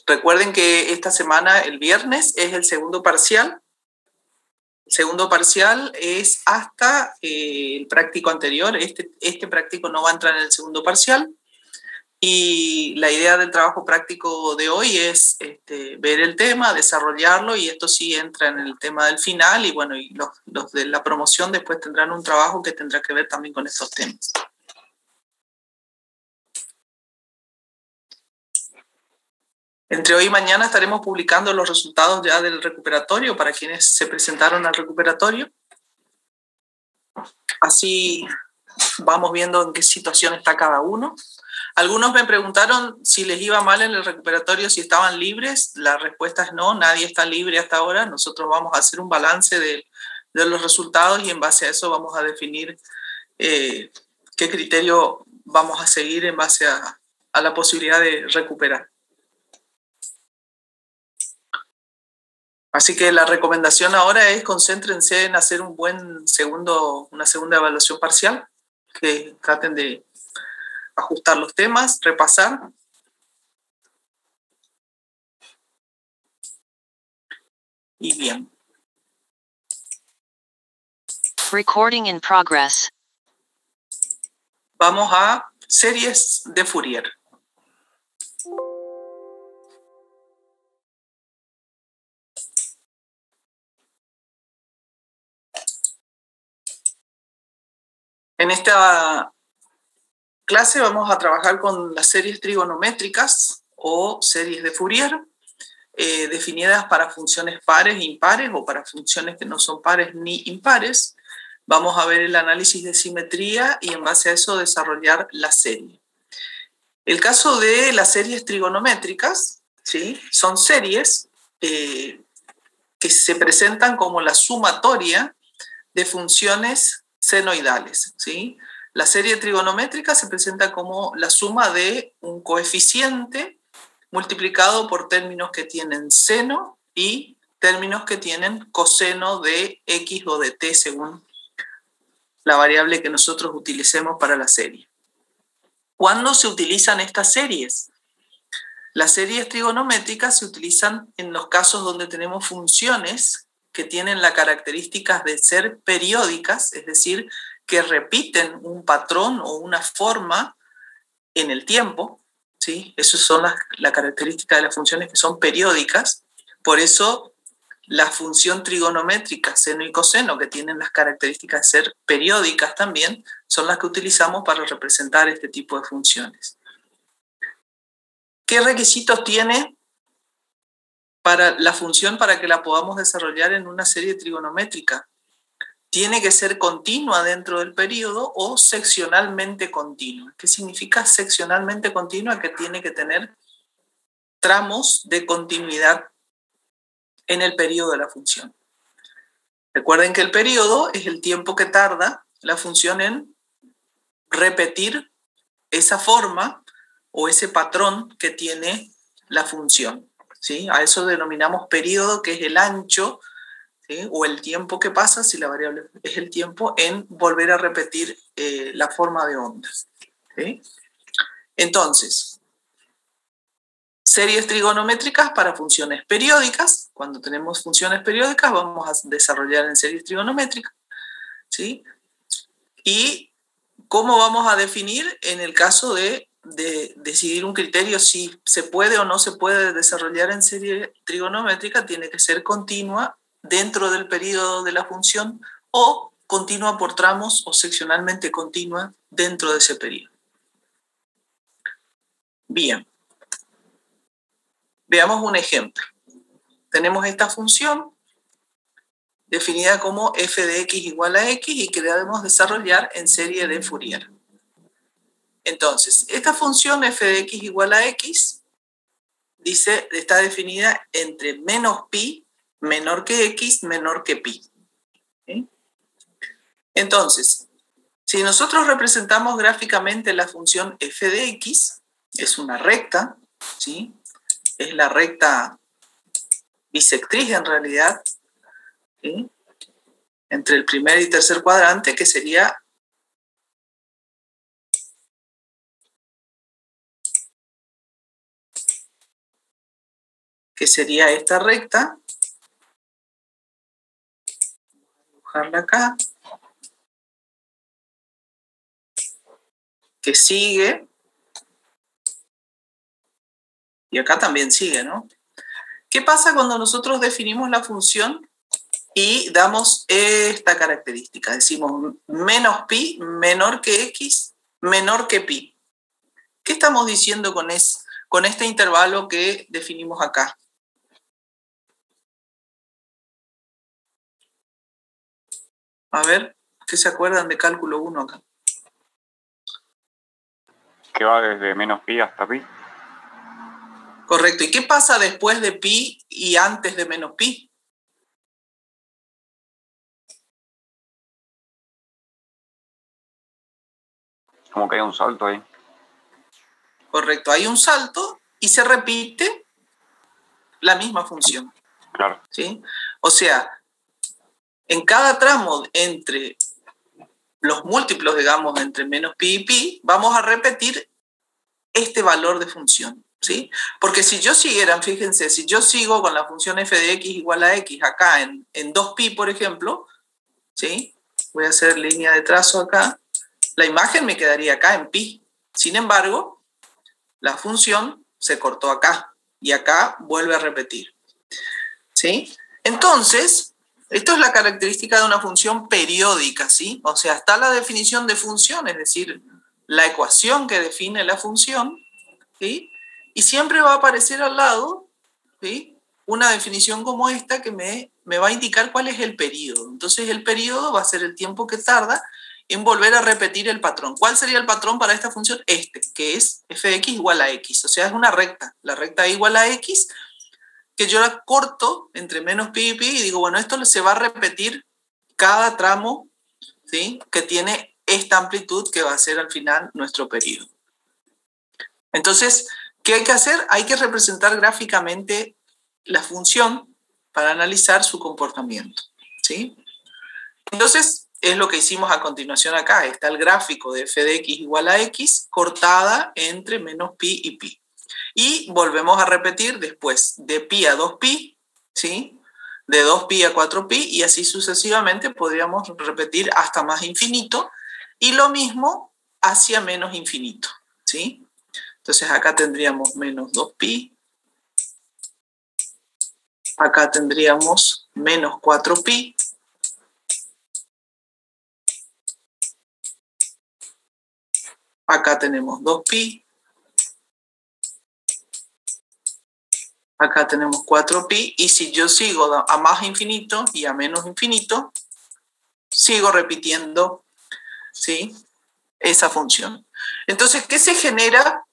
Recuerden que esta semana, el viernes, es el segundo parcial. El segundo parcial es hasta el práctico anterior. Este práctico no va a entrar en el segundo parcial. Y la idea del trabajo práctico de hoy es ver el tema, desarrollarlo, y esto sí entra en el tema del final. Y bueno, y los de la promoción después tendrán un trabajo que tendrá que ver también con estos temas. Entre hoy y mañana estaremos publicando los resultados ya del recuperatorio para quienes se presentaron al recuperatorio. Así vamos viendo en qué situación está cada uno. Algunos me preguntaron si les iba mal en el recuperatorio, si estaban libres. La respuesta es no, nadie está libre hasta ahora. Nosotros vamos a hacer un balance de los resultados y en base a eso vamos a definir qué criterio vamos a seguir en base a la posibilidad de recuperar. Así que la recomendación ahora es concéntrense en hacer una segunda evaluación parcial, que traten de ajustar los temas, repasar. Y bien. Recording in progress. Vamos a series de Fourier. En esta clase vamos a trabajar con las series trigonométricas o series de Fourier, definidas para funciones pares e impares o para funciones que no son pares ni impares. Vamos a ver el análisis de simetría y en base a eso desarrollar la serie. El caso de las series trigonométricas, ¿sí? Son series que se presentan como la sumatoria de funciones senoidales, ¿sí? La serie trigonométrica se presenta como la suma de un coeficiente multiplicado por términos que tienen seno y términos que tienen coseno de x o de t, según la variable que nosotros utilicemos para la serie. ¿Cuándo se utilizan estas series? Las series trigonométricas se utilizan en los casos donde tenemos funciones que tienen las características de ser periódicas, es decir, que repiten un patrón o una forma en el tiempo, ¿sí? Esas son las características de las funciones que son periódicas. Por eso la función trigonométrica seno y coseno, que tienen las características de ser periódicas también, son las que utilizamos para representar este tipo de funciones. ¿Qué requisitos tiene para la función para que la podamos desarrollar en una serie trigonométrica? Tiene que ser continua dentro del periodo o seccionalmente continua. ¿Qué significa seccionalmente continua? Que tiene que tener tramos de continuidad en el periodo de la función. Recuerden que el periodo es el tiempo que tarda la función en repetir esa forma o ese patrón que tiene la función, ¿sí? A eso denominamos periodo, que es el ancho, ¿sí? O el tiempo que pasa, si la variable es el tiempo, en volver a repetir la forma de onda, ¿sí? Entonces, series trigonométricas para funciones periódicas. Cuando tenemos funciones periódicas vamos a desarrollar en series trigonométricas, ¿sí? Y ¿cómo vamos a definir en el caso de decidir un criterio si se puede o no se puede desarrollar en serie trigonométrica? Tiene que ser continua dentro del periodo de la función o continua por tramos o seccionalmente continua dentro de ese periodo. Bien. Veamos un ejemplo. Tenemos esta función definida como f de x igual a x y que debemos desarrollar en serie de Fourier. Entonces, esta función f de x igual a x está definida entre menos pi, menor que x, menor que pi. ¿Sí? Entonces, si nosotros representamos gráficamente la función f de x, es una recta, ¿sí? Es la recta bisectriz en realidad, ¿sí? Entre el primer y tercer cuadrante, que sería que sería esta recta. Dibujarla acá. Que sigue. Y acá también sigue, ¿no? ¿Qué pasa cuando nosotros definimos la función y damos esta característica? Decimos menos pi menor que x menor que pi. ¿Qué estamos diciendo con este intervalo que definimos acá? A ver, ¿qué se acuerdan de cálculo 1 acá? Que va desde menos pi hasta pi. Correcto. ¿Y qué pasa después de pi y antes de menos pi? Como que hay un salto ahí. Correcto. Hay un salto y se repite la misma función. Claro. ¿Sí? O sea, en cada tramo entre los múltiplos, digamos, entre menos pi y pi, vamos a repetir este valor de función. ¿Sí? Porque si yo siguiera, fíjense, si yo sigo con la función f de x igual a x acá en 2pi, por ejemplo, ¿sí? Voy a hacer línea de trazo acá, la imagen me quedaría acá en pi. Sin embargo, la función se cortó acá y acá vuelve a repetir. ¿Sí? Entonces, esto es la característica de una función periódica, ¿sí? O sea, está la definición de función, es decir, la ecuación que define la función, ¿sí? Y siempre va a aparecer al lado, ¿sí?, una definición como esta que me va a indicar cuál es el periodo. Entonces el periodo va a ser el tiempo que tarda en volver a repetir el patrón. ¿Cuál sería el patrón para esta función? Que es f de x igual a x. O sea, es una recta. La recta igual a x, que yo la corto entre menos pi y pi y digo, bueno, esto se va a repetir cada tramo, ¿sí?, que tiene esta amplitud que va a ser al final nuestro periodo. Entonces, ¿qué hay que hacer? Hay que representar gráficamente la función para analizar su comportamiento, ¿sí? Entonces, es lo que hicimos a continuación acá. Está el gráfico de f de x igual a x cortada entre menos pi y pi. Y volvemos a repetir después de pi a 2pi, ¿sí?, de 2pi a 4pi, y así sucesivamente podríamos repetir hasta más infinito, y lo mismo hacia menos infinito, ¿sí? Entonces acá tendríamos menos 2pi, acá tendríamos menos 4pi, acá tenemos 2pi, acá tenemos 4pi, y si yo sigo a más infinito y a menos infinito, sigo repitiendo, ¿sí?, esa función. Entonces, ¿qué se genera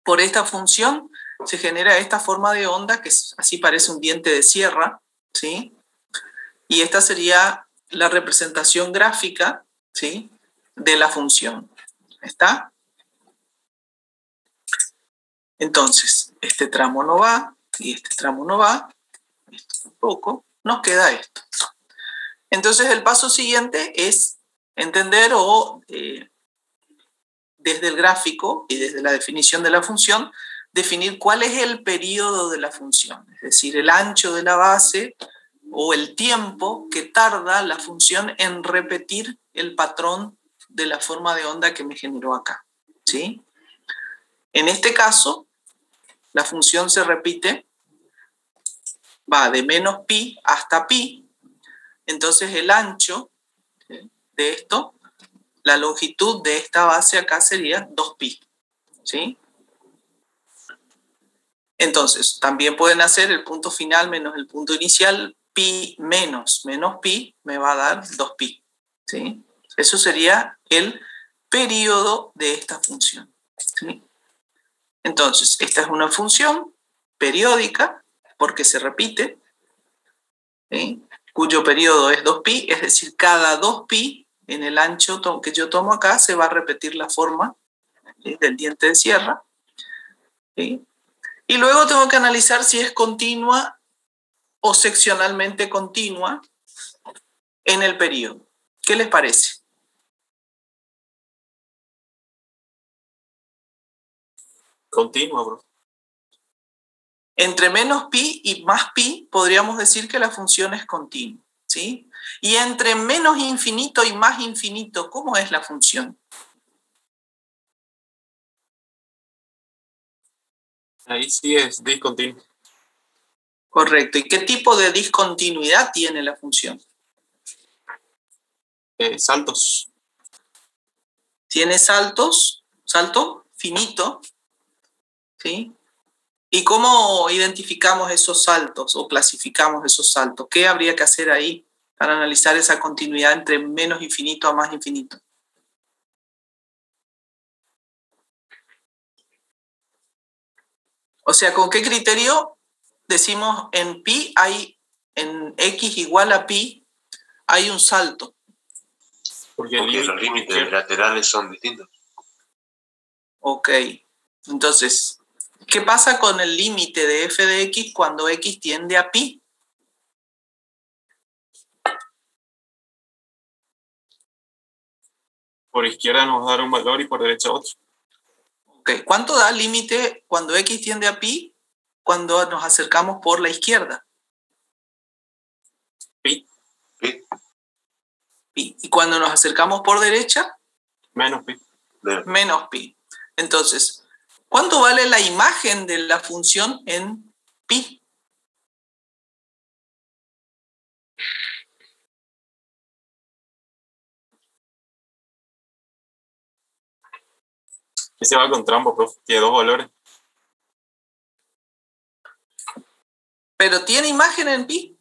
por esta función? Se genera esta forma de onda que así parece un diente de sierra, ¿sí? Y esta sería la representación gráfica, ¿sí?, de la función. ¿Está? Entonces, este tramo no va y este tramo no va, esto tampoco, nos queda esto. Entonces, el paso siguiente es entender desde el gráfico y desde la definición de la función, definir cuál es el periodo de la función, es decir, el ancho de la base o el tiempo que tarda la función en repetir el patrón de la forma de onda que me generó acá, ¿sí? En este caso, la función se repite, va de menos pi hasta pi, entonces el ancho de esto, la longitud de esta base acá sería 2pi, ¿sí? Entonces, también pueden hacer el punto final menos el punto inicial, pi menos pi me va a dar 2pi, ¿sí? Eso sería el periodo de esta función, ¿sí? Entonces, esta es una función periódica porque se repite, ¿sí?, cuyo periodo es 2pi, es decir, cada 2pi en el ancho que yo tomo acá se va a repetir la forma, ¿sí?, del diente de sierra, ¿sí? Y luego tengo que analizar si es continua o seccionalmente continua en el periodo. ¿Qué les parece? Continua, bro. Entre menos pi y más pi podríamos decir que la función es continua, ¿sí? Y entre menos infinito y más infinito, ¿cómo es la función? Ahí sí es discontinuo. Correcto. ¿Y qué tipo de discontinuidad tiene la función? Saltos. Tiene saltos, salto finito, ¿sí? ¿Y cómo identificamos esos saltos o clasificamos esos saltos? ¿Qué habría que hacer ahí para analizar esa continuidad entre menos infinito a más infinito? O sea, ¿con qué criterio decimos en pi en x igual a pi, hay un salto? Porque los límites laterales son distintos. Ok, entonces, ¿qué pasa con el límite de f de x cuando x tiende a pi? por izquierda nos va a dar un valor y por derecha otro. Ok, ¿cuánto da el límite cuando x tiende a pi cuando nos acercamos por la izquierda? Pi. Pi. Pi. ¿Y cuando nos acercamos por derecha? Menos pi. Menos pi. Entonces, ¿cuánto vale la imagen de la función en pi? Ese va con trampa, profe. Tiene dos valores. ¿Pero tiene imagen en pi?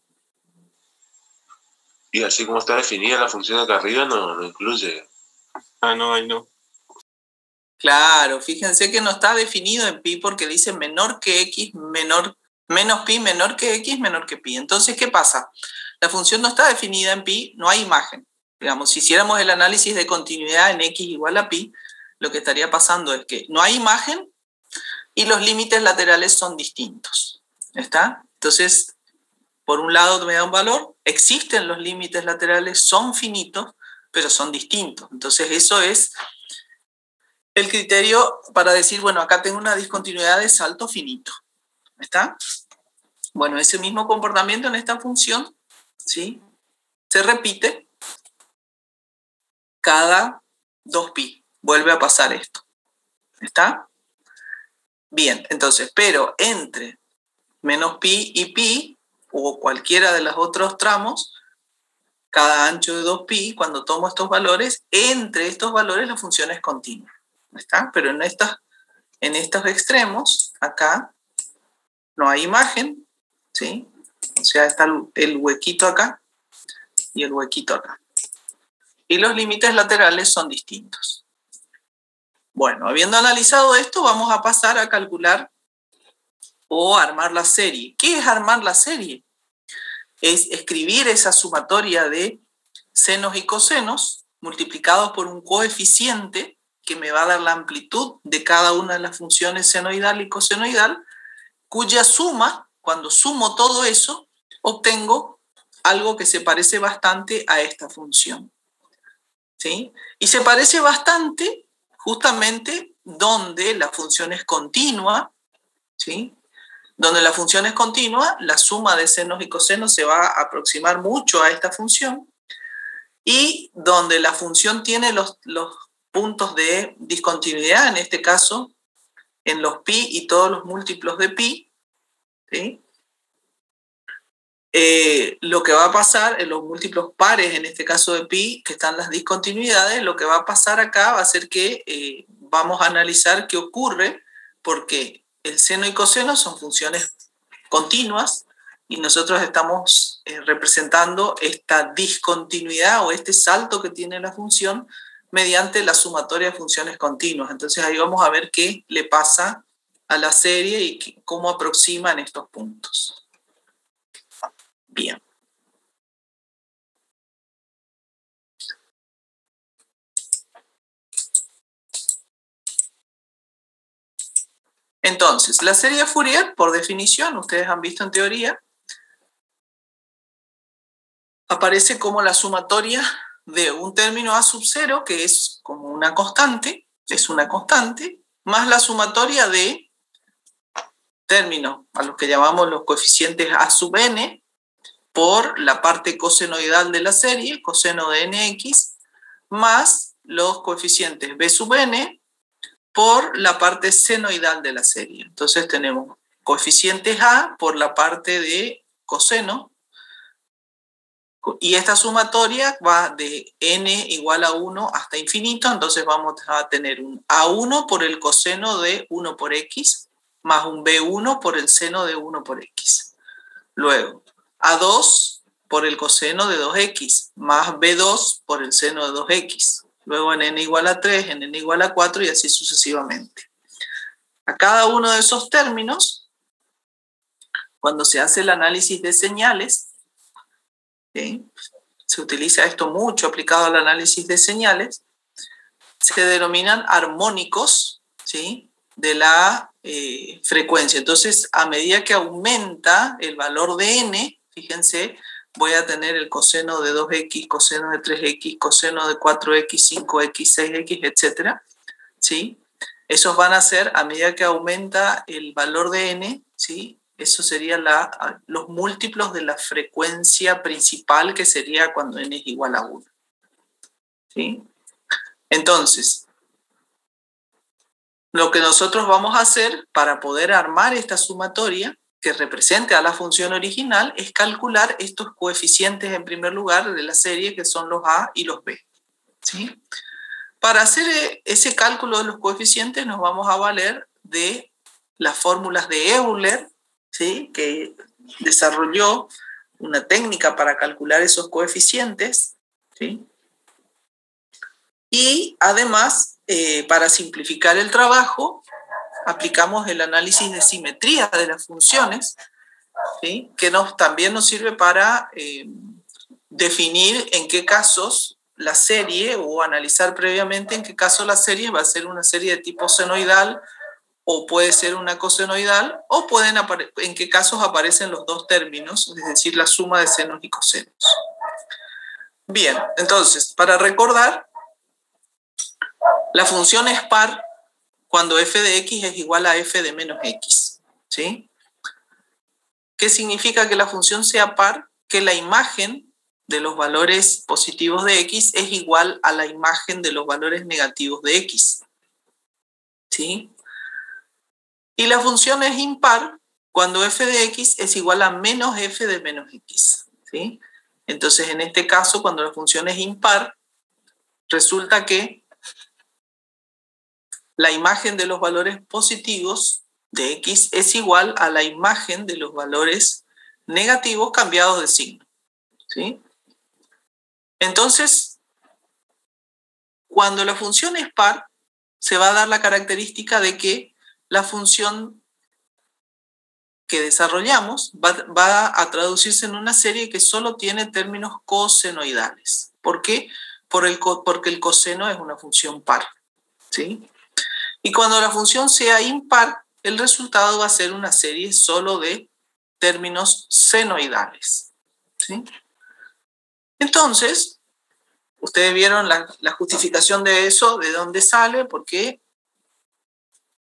Y así como está definida la función acá arriba, no incluye. Ah, no, ahí no. Claro, fíjense que no está definido en pi porque dice menor que x, menos pi, menor que x, menor que pi. Entonces, ¿qué pasa? La función no está definida en pi, no hay imagen. Digamos, si hiciéramos el análisis de continuidad en x igual a pi, lo que estaría pasando es que no hay imagen y los límites laterales son distintos. ¿Está? Entonces, por un lado me da un valor, existen los límites laterales, son finitos, pero son distintos. Entonces, eso es el criterio para decir, bueno, acá tengo una discontinuidad de salto finito. ¿Está? Bueno, ese mismo comportamiento en esta función, ¿sí?, se repite cada 2pi. Vuelve a pasar esto. ¿Está? Bien, entonces, pero entre menos pi y pi, o cualquiera de los otros tramos, cada ancho de 2pi, cuando tomo estos valores, entre estos valores la función es continua. ¿Está? Pero en estos extremos, acá, no hay imagen, ¿sí? O sea, está el huequito acá y el huequito acá. Y los límites laterales son distintos. Bueno, habiendo analizado esto, vamos a pasar a calcular o armar la serie. ¿Qué es armar la serie? Es escribir esa sumatoria de senos y cosenos multiplicados por un coeficiente que me va a dar la amplitud de cada una de las funciones senoidal y cosenoidal, cuya suma, cuando sumo todo eso, obtengo algo que se parece bastante a esta función. ¿Sí? Y se parece bastante justamente donde la función es continua, ¿sí? Donde la función es continua, la suma de senos y cosenos se va a aproximar mucho a esta función, y donde la función tiene los puntos de discontinuidad, en este caso, en los pi y todos los múltiplos de pi, ¿sí? Lo que va a pasar en los múltiplos pares, en este caso de pi, que están las discontinuidades, lo que va a pasar acá va a ser que vamos a analizar qué ocurre, porque el seno y coseno son funciones continuas y nosotros estamos representando esta discontinuidad o este salto que tiene la función mediante la sumatoria de funciones continuas. Entonces ahí vamos a ver qué le pasa a la serie y cómo aproximan estos puntos. Bien. Entonces, la serie de Fourier, por definición, ustedes han visto en teoría, aparece como la sumatoria de un término a sub 0, que es como una constante, más la sumatoria de términos a los que llamamos los coeficientes a sub n por la parte cosenoidal de la serie, coseno de nx, más los coeficientes b sub n por la parte senoidal de la serie. Entonces tenemos coeficientes a por la parte de coseno, y esta sumatoria va de n igual a 1 hasta infinito, entonces vamos a tener un a1 por el coseno de 1 por x, más un b1 por el seno de 1 por x. Luego, a2 por el coseno de 2x, más b2 por el seno de 2x. Luego en n igual a 3, en n igual a 4 y así sucesivamente. A cada uno de esos términos, cuando se hace el análisis de señales, ¿sí? Se utiliza esto mucho aplicado al análisis de señales, se denominan armónicos, ¿sí? De la frecuencia. Entonces, a medida que aumenta el valor de n, fíjense, voy a tener el coseno de 2x, coseno de 3x, coseno de 4x, 5x, 6x, etc. ¿Sí? Esos van a ser, a medida que aumenta el valor de n, ¿sí? Eso sería los múltiplos de la frecuencia principal, que sería cuando n es igual a 1. ¿Sí? Entonces, lo que nosotros vamos a hacer para poder armar esta sumatoria que represente a la función original es calcular estos coeficientes en primer lugar de la serie, que son los a y los b. ¿Sí? Para hacer ese cálculo de los coeficientes nos vamos a valer de las fórmulas de Euler, ¿sí? Que desarrolló una técnica para calcular esos coeficientes, ¿sí? Y además, para simplificar el trabajo, aplicamos el análisis de simetría de las funciones, ¿sí? Que también nos sirve para definir en qué casos la serie, o analizar previamente en qué caso la serie va a ser una serie de tipo senoidal, o puede ser una cosenoidal, o en qué casos aparecen los dos términos, es decir, la suma de senos y cosenos. Bien, entonces, para recordar, la función es par cuando f de x es igual a f de menos x, ¿sí? ¿Qué significa que la función sea par? Que la imagen de los valores positivos de x es igual a la imagen de los valores negativos de x, ¿sí? Y la función es impar cuando f de x es igual a menos f de menos x, ¿sí? Entonces, en este caso, cuando la función es impar, resulta que la imagen de los valores positivos de x es igual a la imagen de los valores negativos cambiados de signo, ¿sí? Entonces, cuando la función es par, se va a dar la característica de que la función que desarrollamos va a traducirse en una serie que solo tiene términos cosenoidales. ¿Por qué? Porque el coseno es una función par, ¿sí? Y cuando la función sea impar, el resultado va a ser una serie solo de términos senoidales, ¿sí? Entonces, ustedes vieron la justificación de eso, de dónde sale, porque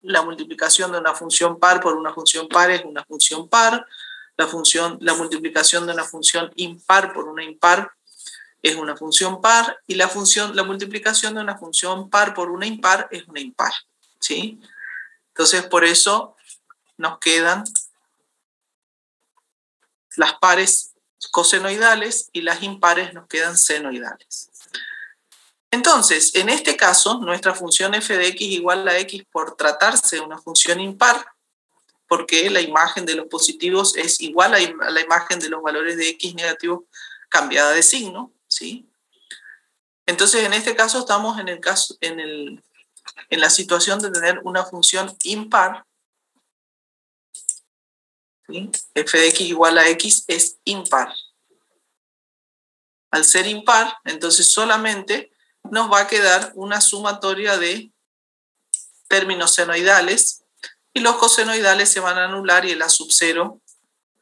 la multiplicación de una función par por una función par es una función par, la multiplicación de una función impar por una impar es una función par, y la multiplicación de una función par por una impar es una impar, ¿sí? Entonces, por eso nos quedan las pares cosenoidales y las impares nos quedan senoidales. Entonces, en este caso, nuestra función f de x igual a x, por tratarse de una función impar, porque la imagen de los positivos es igual a la imagen de los valores de x negativos cambiada de signo, ¿sí? Entonces, en este caso estamos en la situación de tener una función impar, ¿sí? F de x igual a x es impar. Al ser impar, entonces solamente nos va a quedar una sumatoria de términos senoidales, y los cosenoidales se van a anular, y el a sub 0,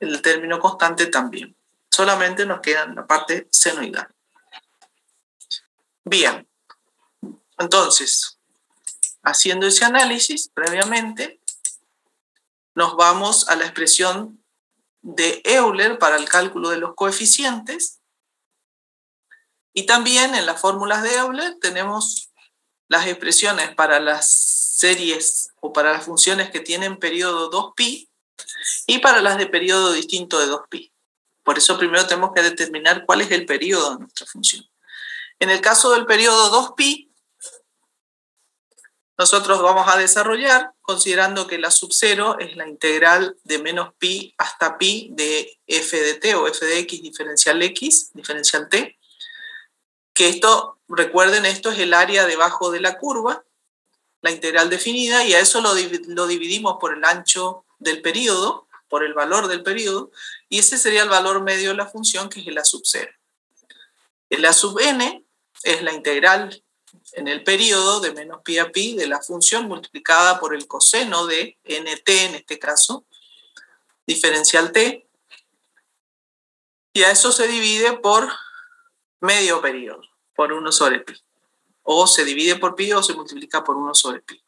el término constante, también. Solamente nos queda la parte senoidal. Bien, entonces, haciendo ese análisis previamente, nos vamos a la expresión de Euler para el cálculo de los coeficientes. Y también en las fórmulas de Euler tenemos las expresiones para las series o para las funciones que tienen periodo 2π y para las de periodo distinto de 2π. Por eso primero tenemos que determinar cuál es el periodo de nuestra función. En el caso del periodo 2π, nosotros vamos a desarrollar considerando que la sub 0 es la integral de menos π hasta π de f de t o f de x diferencial t, que esto, recuerden, esto es el área debajo de la curva, la integral definida, y a eso lo dividimos por el ancho del periodo, por el valor del periodo, y ese sería el valor medio de la función, que es el a sub 0. El a sub n es la integral en el periodo de menos π a π de la función multiplicada por el coseno de nt, en este caso, diferencial t, y a eso se divide por medio periodo, por 1 sobre π. O se divide por π o se multiplica por 1 sobre π.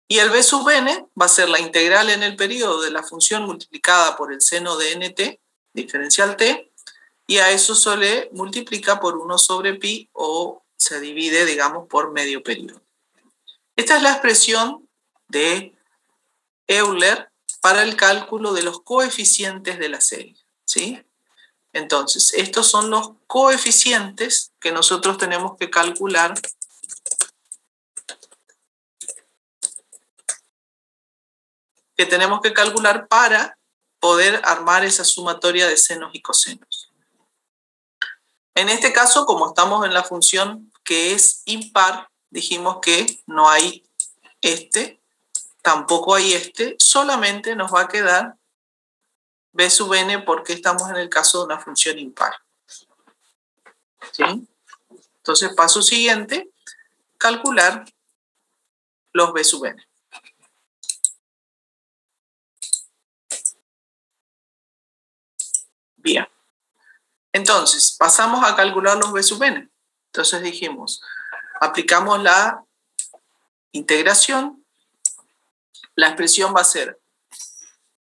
Y el b sub n va a ser la integral en el periodo de la función multiplicada por el seno de nt, diferencial t, y a eso se le multiplica por 1 sobre π o se divide, digamos, por medio periodo. Esta es la expresión de Euler para el cálculo de los coeficientes de la serie, ¿sí? Entonces, estos son los coeficientes que nosotros tenemos que calcular para poder armar esa sumatoria de senos y cosenos. En este caso, como estamos en la función que es impar, dijimos que no hay tampoco hay solamente nos va a quedar b sub n porque estamos en el caso de una función impar. ¿Sí? Entonces, paso siguiente, calcular los b sub n. Bien. Entonces, pasamos a calcular los b sub n. Entonces dijimos, aplicamos la integración, la expresión va a ser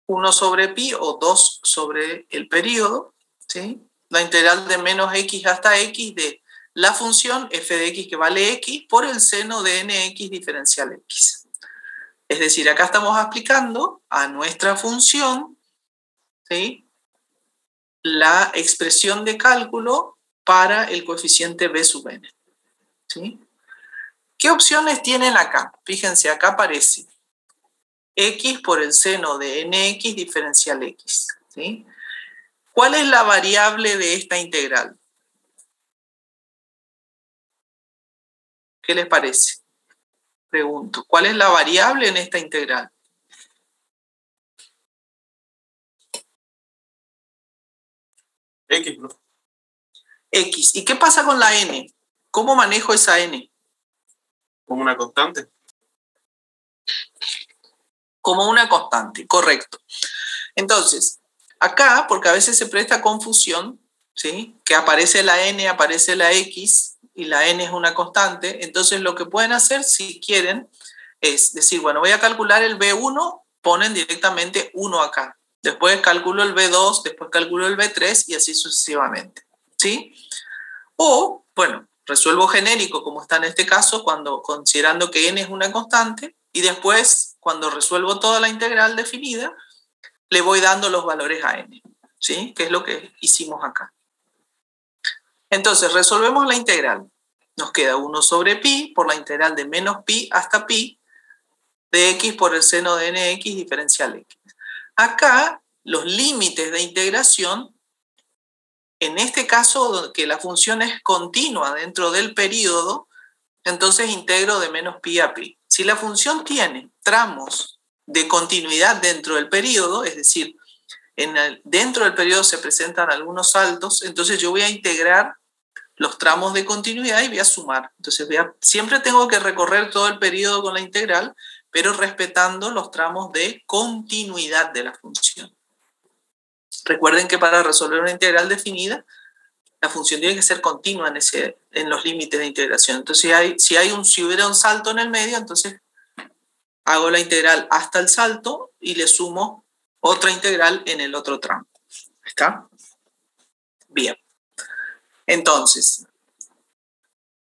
1 sobre pi o 2 sobre el periodo, ¿sí? La integral de menos x hasta x de la función f de x que vale x por el seno de nx diferencial x. Es decir, acá estamos aplicando a nuestra función, ¿sí?, la expresión de cálculo para el coeficiente b sub n. ¿Sí? ¿Qué opciones tienen acá? Fíjense, acá aparece x por el seno de nx diferencial x. ¿Sí? ¿Cuál es la variable de esta integral? ¿Qué les parece? Pregunto, ¿cuál es la variable en esta integral? X, ¿no? X. ¿Y qué pasa con la n? ¿Cómo manejo esa n? Como una constante. Como una constante, correcto. Entonces, acá, porque a veces se presta confusión, ¿sí?, que aparece la n, aparece la x, y la n es una constante, entonces lo que pueden hacer, si quieren, es decir, bueno, voy a calcular el b1, ponen directamente 1 acá. Después calculo el b2, después calculo el b3 y así sucesivamente, ¿sí? O, bueno, resuelvo genérico, como está en este caso, considerando que n es una constante, y después, cuando resuelvo toda la integral definida, le voy dando los valores a n, ¿sí?, que es lo que hicimos acá. Entonces, resolvemos la integral. Nos queda 1 sobre pi por la integral de menos pi hasta pi de x por el seno de nx diferencial x. Acá, los límites de integración, en este caso, que la función es continua dentro del periodo, entonces integro de menos pi a pi. Si la función tiene tramos de continuidad dentro del periodo, es decir, dentro del periodo se presentan algunos saltos, entonces yo voy a integrar los tramos de continuidad y voy a sumar. Entonces siempre tengo que recorrer todo el periodo con la integral, pero respetando los tramos de continuidad de la función. Recuerden que para resolver una integral definida, la función tiene que ser continua en los límites de integración. Entonces, si hubiera un salto en el medio, entonces hago la integral hasta el salto y le sumo otra integral en el otro tramo. ¿Está? Bien. Entonces,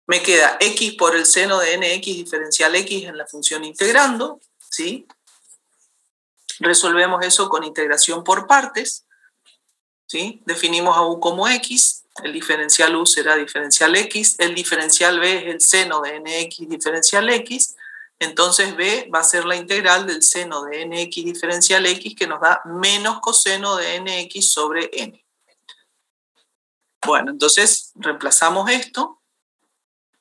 me queda x por el seno de nx diferencial x en la función integrando, ¿sí? Resolvemos eso con integración por partes, ¿sí? Definimos a u como x, el diferencial u será diferencial x, el diferencial b es el seno de nx diferencial x, entonces b va a ser la integral del seno de nx diferencial x que nos da menos coseno de nx sobre n. Bueno, entonces reemplazamos esto,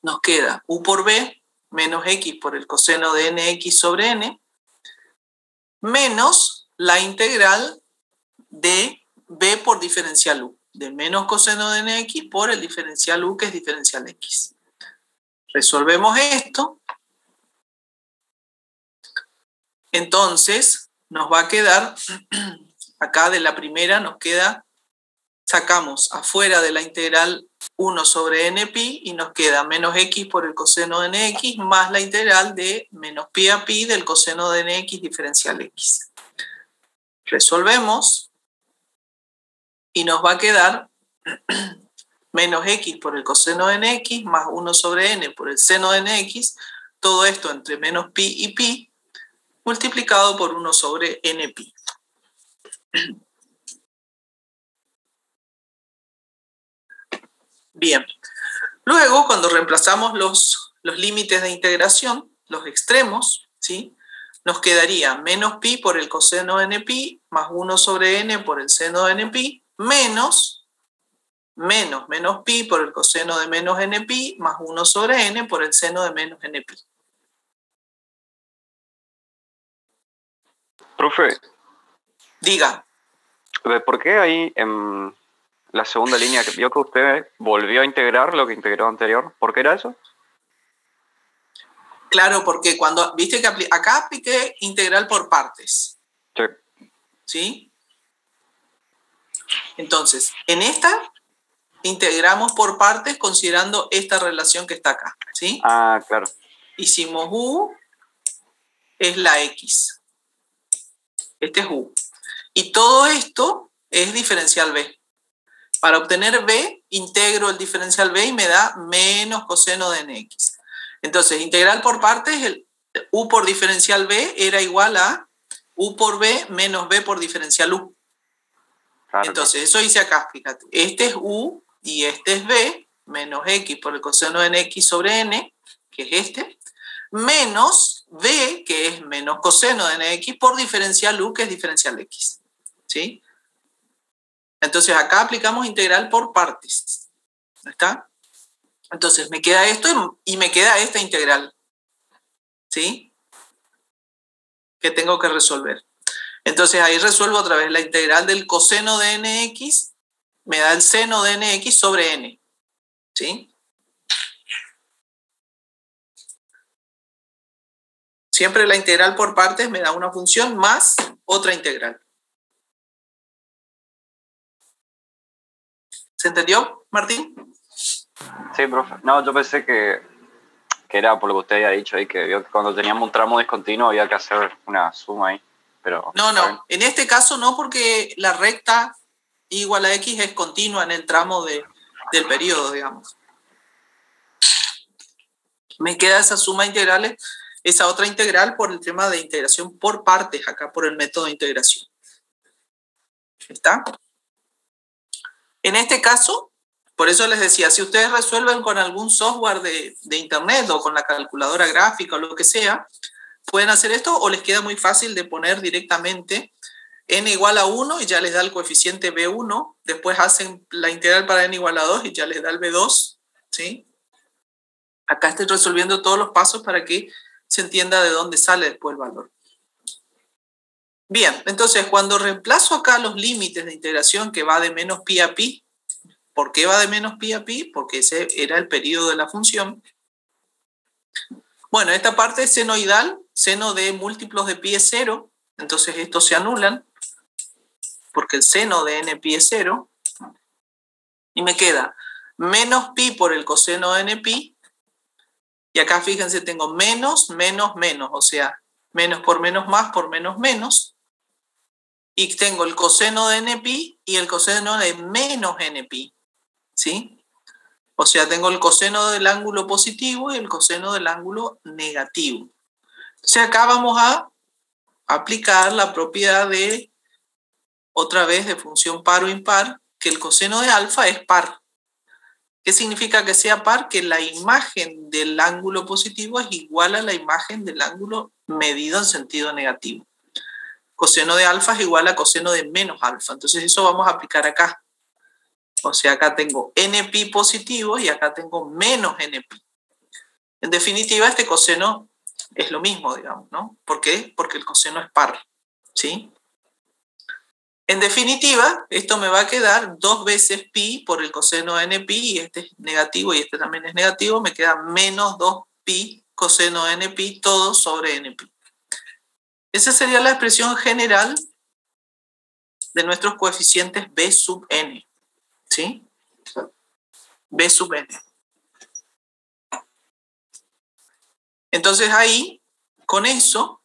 nos queda u por b menos x por el coseno de nx sobre n, menos la integral de b por diferencial u, de menos coseno de nx por el diferencial u que es diferencial x. Resolvemos esto, entonces nos va a quedar, acá de la primera nos queda, sacamos afuera de la integral 1 sobre npi y nos queda menos x por el coseno de nx más la integral de menos pi a pi del coseno de nx diferencial x. Resolvemos y nos va a quedar menos x por el coseno de nx más 1 sobre n por el seno de nx, todo esto entre menos pi y pi, multiplicado por 1 sobre npi. Bien, luego cuando reemplazamos los límites de integración, los extremos, ¿sí? Nos quedaría menos pi por el coseno de npi más 1 sobre n por el seno de npi menos pi por el coseno de menos npi más 1 sobre n por el seno de menos npi. Profe, Diga. ¿por qué ahí en la segunda línea que vio que usted volvió a integrar lo que integró anterior? ¿Por qué era eso? Claro, porque cuando, viste que acá apliqué integral por partes. Sí. ¿Sí? Entonces, en esta integramos por partes considerando esta relación que está acá. ¿Sí? Ah, claro. Hicimos u es la x. Este es u. Y todo esto es diferencial b. Para obtener b, integro el diferencial b y me da menos coseno de nx. Entonces, integral por partes, el u por diferencial b era igual a u por b menos b por diferencial u. Claro. Entonces, eso hice acá, fíjate. Este es u y este es b, menos x por el coseno de nx sobre n, que es este, menos b, que es menos coseno de nx por diferencial u, que es diferencial x. ¿Sí? Entonces, acá aplicamos integral por partes. ¿Está? Entonces, me queda esto y me queda esta integral. ¿Sí? Que tengo que resolver. Entonces, ahí resuelvo otra vez la integral del coseno de nx, me da el seno de nx sobre n. ¿Sí? Siempre la integral por partes me da una función más otra integral. ¿Se entendió, Martín? Sí, profe. No, yo pensé que era por lo que usted había dicho ahí, que vio que cuando teníamos un tramo discontinuo había que hacer una suma ahí. Pero No. En este caso no, porque la recta igual a x es continua en el tramo del periodo, digamos. Me queda esa suma de integrales, esa otra integral por el tema de integración por partes, acá por el método de integración. ¿Está? En este caso, por eso les decía, si ustedes resuelven con algún software de internet o con la calculadora gráfica o lo que sea, pueden hacer esto o les queda muy fácil de poner directamente n igual a 1 y ya les da el coeficiente b1, después hacen la integral para n igual a 2 y ya les da el b2, ¿sí? Acá estoy resolviendo todos los pasos para que se entienda de dónde sale después el valor. Bien, entonces cuando reemplazo acá los límites de integración que va de menos pi a pi, ¿por qué va de menos pi a pi? Porque ese era el periodo de la función. Bueno, esta parte es senoidal, seno de múltiplos de pi es 0, entonces estos se anulan, porque el seno de n pi es 0, y me queda menos pi por el coseno de n pi, y acá fíjense tengo menos, menos, menos, o sea, menos por menos más por menos menos, y tengo el coseno de npi y el coseno de menos npi, ¿sí? O sea, tengo el coseno del ángulo positivo y el coseno del ángulo negativo. Entonces acá vamos a aplicar la propiedad de, otra vez, de función par o impar, que el coseno de alfa es par. ¿Qué significa que sea par? Que la imagen del ángulo positivo es igual a la imagen del ángulo medido en sentido negativo. Coseno de alfa es igual a coseno de menos alfa. Entonces eso vamos a aplicar acá. O sea, acá tengo npi positivo y acá tengo menos npi. En definitiva, este coseno es lo mismo, digamos, ¿no? ¿Por qué? Porque el coseno es par, ¿sí? En definitiva, esto me va a quedar 2 veces pi por el coseno de npi, y este es negativo y este también es negativo, me queda menos 2pi coseno de npi, todo sobre npi. Esa sería la expresión general de nuestros coeficientes b sub n, ¿sí? b sub n. Entonces ahí, con eso,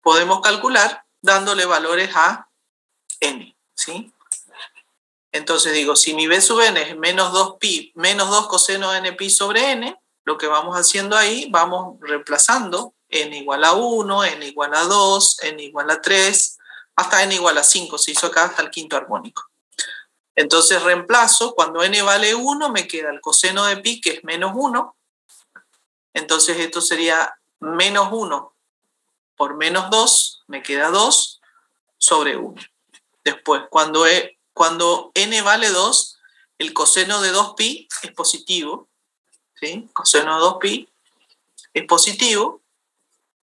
podemos calcular dándole valores a n, ¿sí? Entonces digo, si mi b sub n es menos 2pi, menos 2 coseno de npi sobre n, lo que vamos haciendo ahí, vamos reemplazando n igual a 1, n igual a 2, n igual a 3, hasta n igual a 5, se hizo acá hasta el quinto armónico. Entonces reemplazo, cuando n vale 1, me queda el coseno de pi, que es menos 1. Entonces esto sería menos 1 por menos 2, me queda 2 sobre 1. Después, cuando n vale 2, el coseno de 2pi es positivo, ¿sí? Coseno de 2pi es positivo,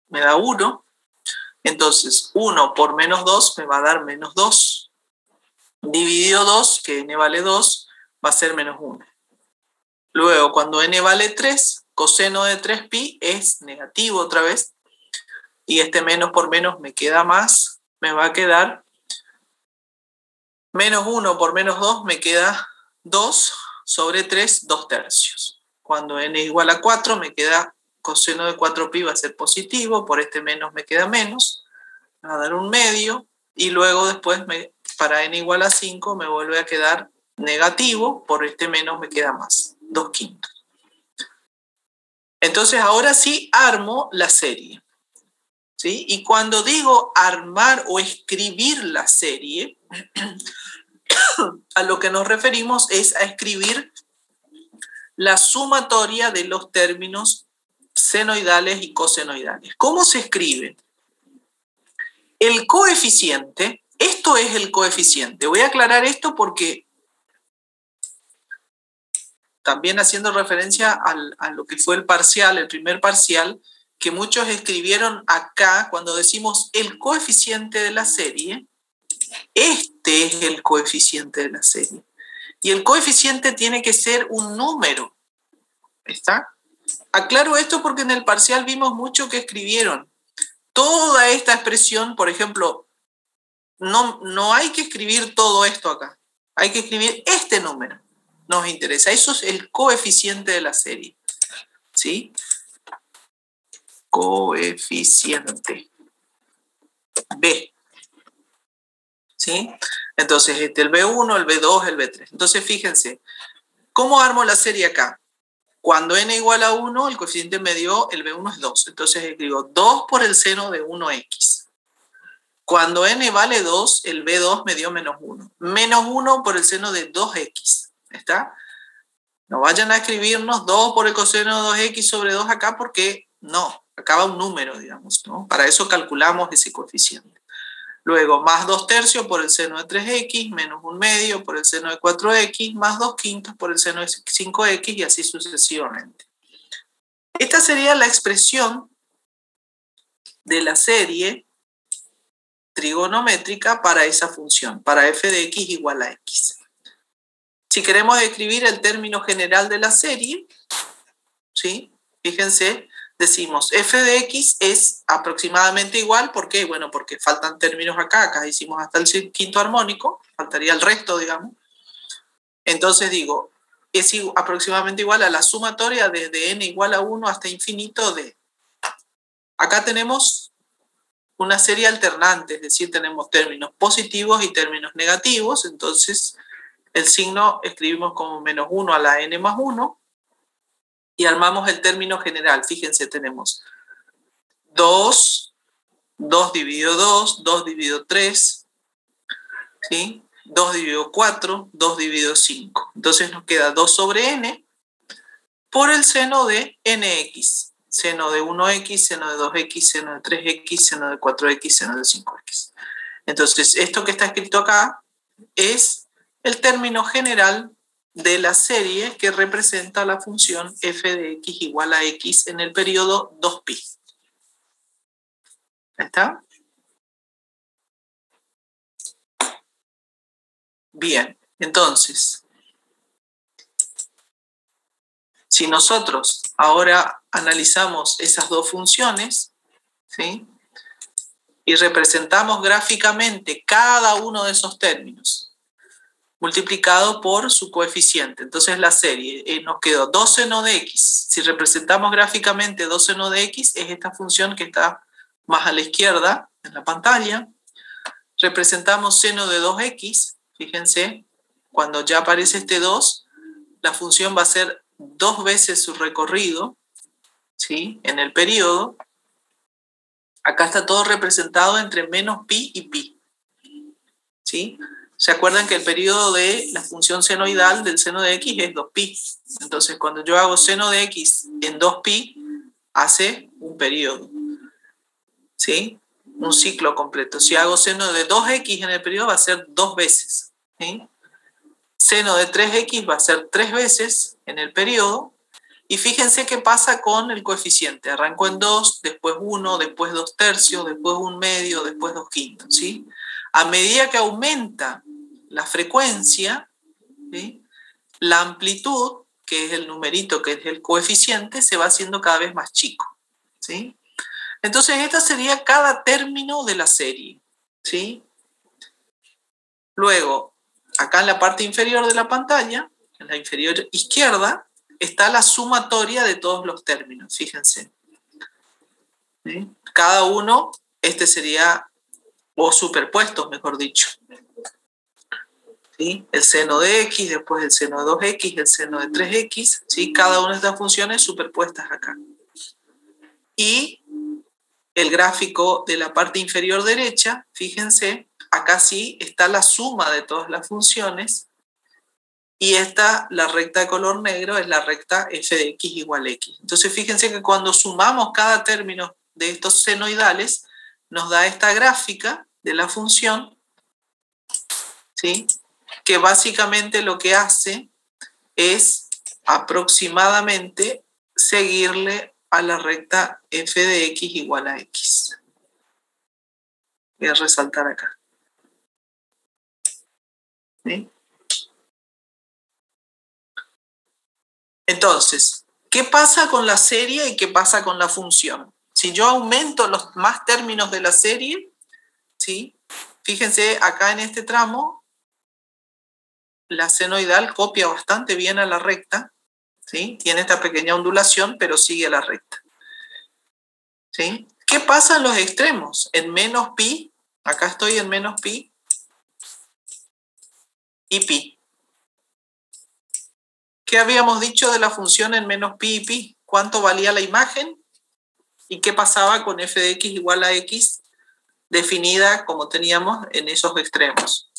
me da 1. Entonces, 1 por menos 2 me va a dar menos 2. Dividido 2, que n vale 2, va a ser menos 1. Luego, cuando n vale 3, coseno de 3pi es negativo otra vez. Y este menos por menos me queda más, me va a quedar menos 1 por menos 2, me queda 2 sobre 3, 2 tercios. Cuando n es igual a 4, me queda coseno de 4pi va a ser positivo, por este menos me queda menos, me va a dar un medio, y luego después para n igual a 5 me vuelve a quedar negativo, por este menos me queda más, 2 quintos. Entonces ahora sí armo la serie. ¿Sí? Y cuando digo armar o escribir la serie, a lo que nos referimos es a escribir la sumatoria de los términos senoidales y cosenoidales. ¿Cómo se escribe? El coeficiente, esto es el coeficiente. Voy a aclarar esto porque también haciendo referencia a lo que fue el parcial, el primer parcial, que muchos escribieron acá, cuando decimos el coeficiente de la serie, este es el coeficiente de la serie. Y el coeficiente tiene que ser un número. ¿Está? Aclaro esto porque en el parcial vimos mucho que escribieron. Toda esta expresión, por ejemplo, no hay que escribir todo esto acá. Hay que escribir este número. Nos interesa. Eso es el coeficiente de la serie. ¿Sí? Coeficiente. B. ¿Sí? Entonces, el B1, el B2, el B3. Entonces, fíjense, ¿cómo armo la serie acá? Cuando n igual a 1, el coeficiente me dio, el B1 es 2. Entonces, escribo 2 por el seno de 1x. Cuando n vale 2, el B2 me dio menos 1. Menos 1 por el seno de 2x. ¿Está? No vayan a escribirnos 2 por el coseno de 2x sobre 2 acá porque no, acá va un número, digamos, ¿no? Para eso calculamos ese coeficiente. Luego, más 2 tercios por el seno de 3x, menos 1 medio por el seno de 4x, más 2 quintos por el seno de 5x y así sucesivamente. Esta sería la expresión de la serie trigonométrica para esa función, para f de x igual a x. Si queremos escribir el término general de la serie, ¿sí? Fíjense, decimos f de x es aproximadamente igual, ¿por qué? Bueno, porque faltan términos acá hicimos hasta el quinto armónico, faltaría el resto, digamos. Entonces digo, es aproximadamente igual a la sumatoria desde n igual a 1 hasta infinito de... Acá tenemos una serie alternante, es decir, tenemos términos positivos y términos negativos, entonces el signo escribimos como -1 a la n más 1 y armamos el término general. Fíjense, tenemos 2, 2 dividido 2, 2 dividido 3, ¿sí? 2 dividido 4, 2 dividido 5. Entonces nos queda 2 sobre n por el seno de nx. Seno de 1x, seno de 2x, seno de 3x, seno de 4x, seno de 5x. Entonces, esto que está escrito acá es el término general de la serie que representa la función f de x igual a x en el periodo 2pi. ¿Está? Bien, entonces, si nosotros ahora analizamos esas dos funciones, ¿sí? Y representamos gráficamente cada uno de esos términos multiplicado por su coeficiente. Entonces la serie nos quedó 2 seno de x. Si representamos gráficamente 2 seno de x, es esta función que está más a la izquierda en la pantalla. Representamos seno de 2x. Fíjense, cuando ya aparece este 2, la función va a ser 2 veces su recorrido, ¿sí? En el periodo. Acá está todo representado entre menos pi y pi, ¿sí? ¿Se acuerdan que el periodo de la función senoidal del seno de x es 2pi? Entonces, cuando yo hago seno de x en 2pi, hace un periodo, ¿sí? Un ciclo completo. Si hago seno de 2x en el periodo, va a ser 2 veces, ¿sí? Seno de 3x va a ser 3 veces en el periodo. Y fíjense qué pasa con el coeficiente. Arrancó en 2, después 1, después 2 tercios, después 1 medio, después 2 quintos, ¿sí? A medida que aumenta la frecuencia, ¿sí? La amplitud, que es el numerito, que es el coeficiente, se va haciendo cada vez más chico, ¿sí? Entonces, esta sería cada término de la serie, ¿sí? Luego, acá en la parte inferior de la pantalla, en la inferior izquierda, está la sumatoria de todos los términos, fíjense. ¿Sí? Cada uno, este sería, o superpuestos, mejor dicho. ¿Sí? El seno de x, después el seno de 2x, el seno de 3x, ¿sí? Cada una de estas funciones superpuestas acá. Y el gráfico de la parte inferior derecha, fíjense, acá sí está la suma de todas las funciones. Y esta, la recta de color negro, es la recta f de x igual a x. Entonces fíjense que cuando sumamos cada término de estos senoidales, nos da esta gráfica de la función, ¿sí? Que básicamente lo que hace es aproximadamente seguirle a la recta f de x igual a x. Voy a resaltar acá. ¿Sí? Entonces, ¿qué pasa con la serie y qué pasa con la función? Si yo aumento los más términos de la serie, ¿sí? Fíjense, acá en este tramo, la senoidal copia bastante bien a la recta, ¿sí? Tiene esta pequeña ondulación, pero sigue a la recta, ¿sí? ¿Qué pasa en los extremos? En menos pi, acá estoy en menos pi y pi. ¿Qué habíamos dicho de la función en menos pi y pi? ¿Cuánto valía la imagen? ¿Y qué pasaba con f de x igual a x definida como teníamos en esos extremos?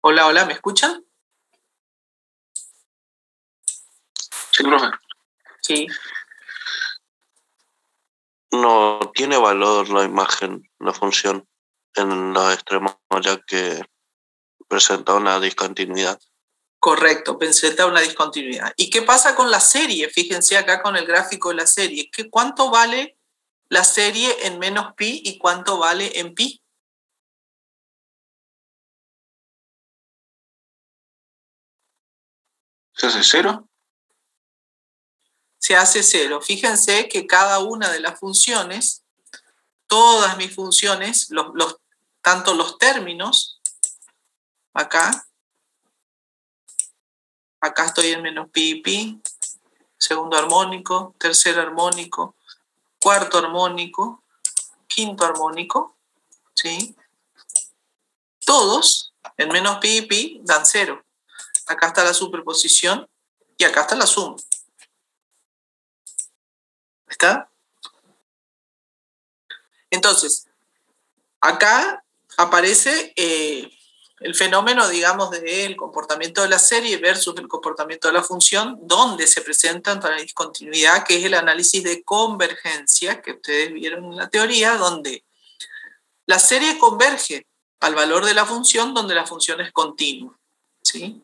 Hola, hola, ¿me escuchan? Sí, profe. Sí. No tiene valor la imagen, la función, en los extremos, ya que presenta una discontinuidad. Correcto, presenta una discontinuidad. ¿Y qué pasa con la serie? Fíjense acá con el gráfico de la serie. ¿Cuánto vale la serie en menos pi y cuánto vale en pi? ¿Se hace 0? Se hace 0. Fíjense que cada una de las funciones, todas mis funciones, tanto los términos, acá, Acá estoy en menos pi y pi, segundo armónico, tercer armónico, cuarto armónico, quinto armónico, ¿sí? Todos en menos pi y pi dan 0. Acá está la superposición y acá está la suma. ¿Está? Entonces, acá aparece el fenómeno, digamos, del comportamiento de la serie versus el comportamiento de la función, donde se presentan la discontinuidad, que es el análisis de convergencia que ustedes vieron en la teoría, donde la serie converge al valor de la función donde la función es continua, ¿sí?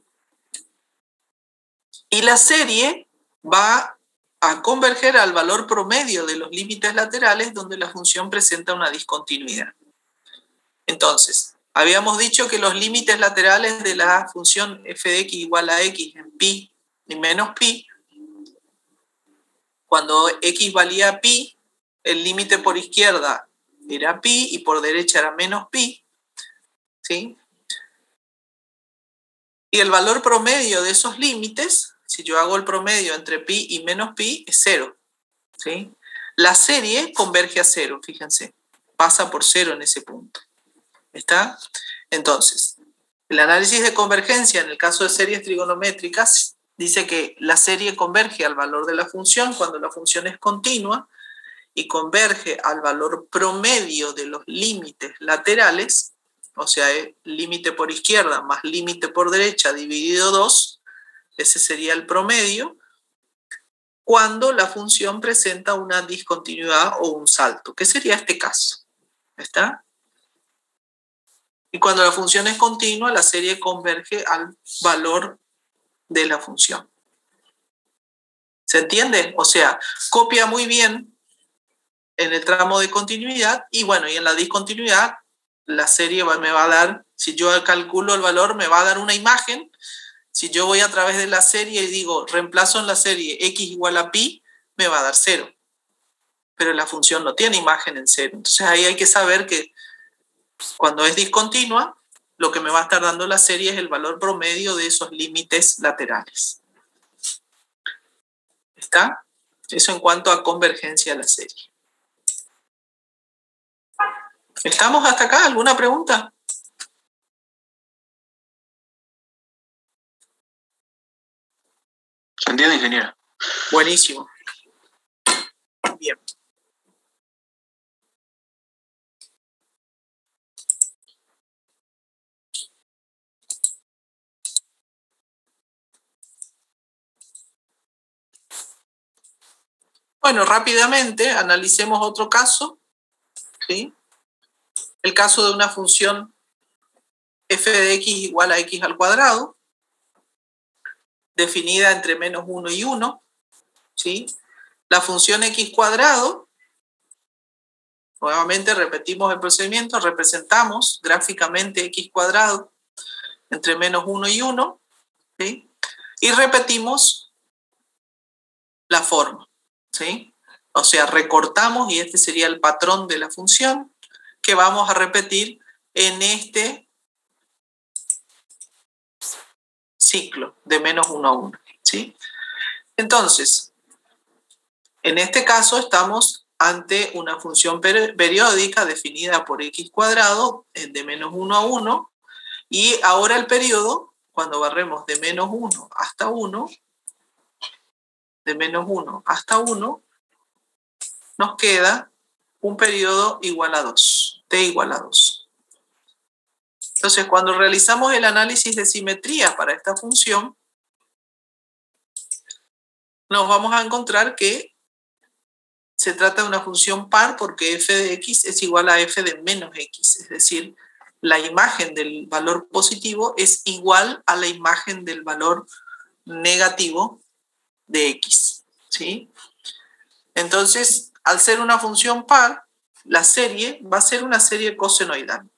Y la serie va a converger al valor promedio de los límites laterales donde la función presenta una discontinuidad. Entonces, habíamos dicho que los límites laterales de la función f de x igual a x en pi y menos pi, cuando x valía pi, el límite por izquierda era pi y por derecha era menos pi, ¿sí? Y el valor promedio de esos límites, si yo hago el promedio entre pi y menos pi, es 0, ¿sí? La serie converge a 0, fíjense, pasa por 0 en ese punto. ¿Está? Entonces, el análisis de convergencia en el caso de series trigonométricas dice que la serie converge al valor de la función cuando la función es continua y converge al valor promedio de los límites laterales, o sea, límite por izquierda más límite por derecha dividido 2, ese sería el promedio, cuando la función presenta una discontinuidad o un salto, que sería este caso. ¿Está? Y cuando la función es continua, la serie converge al valor de la función. ¿Se entiende? O sea, copia muy bien en el tramo de continuidad y bueno, y en la discontinuidad la serie me va a dar, si yo calculo el valor, me va a dar una imagen. Si yo voy a través de la serie y digo, reemplazo en la serie x igual a pi, me va a dar 0. Pero la función no tiene imagen en 0. Entonces ahí hay que saber que cuando es discontinua, lo que me va a estar dando la serie es el valor promedio de esos límites laterales. ¿Está? Eso en cuanto a convergencia de la serie. ¿Estamos hasta acá? ¿Alguna pregunta? ¿Se entiende, ingeniera? Buenísimo. Bien. Bueno, rápidamente analicemos otro caso, ¿sí? El caso de una función f de x igual a x al cuadrado, definida entre menos 1 y 1, ¿sí? La función x cuadrado, nuevamente repetimos el procedimiento, representamos gráficamente x cuadrado entre menos 1 y 1, ¿sí? Y repetimos la forma, ¿sí? O sea, recortamos y este sería el patrón de la función que vamos a repetir en este ciclo de menos 1 a 1, ¿sí? Entonces, en este caso estamos ante una función periódica definida por x cuadrado de menos 1 a 1 y ahora el periodo, cuando barremos de menos 1 hasta 1, de menos 1 hasta 1, nos queda un periodo igual a 2, t igual a 2. Entonces, cuando realizamos el análisis de simetría para esta función, nos vamos a encontrar que se trata de una función par porque f de x es igual a f de menos x, es decir, la imagen del valor positivo es igual a la imagen del valor negativo de x, ¿sí? Entonces, al ser una función par, la serie va a ser una serie cosenoidal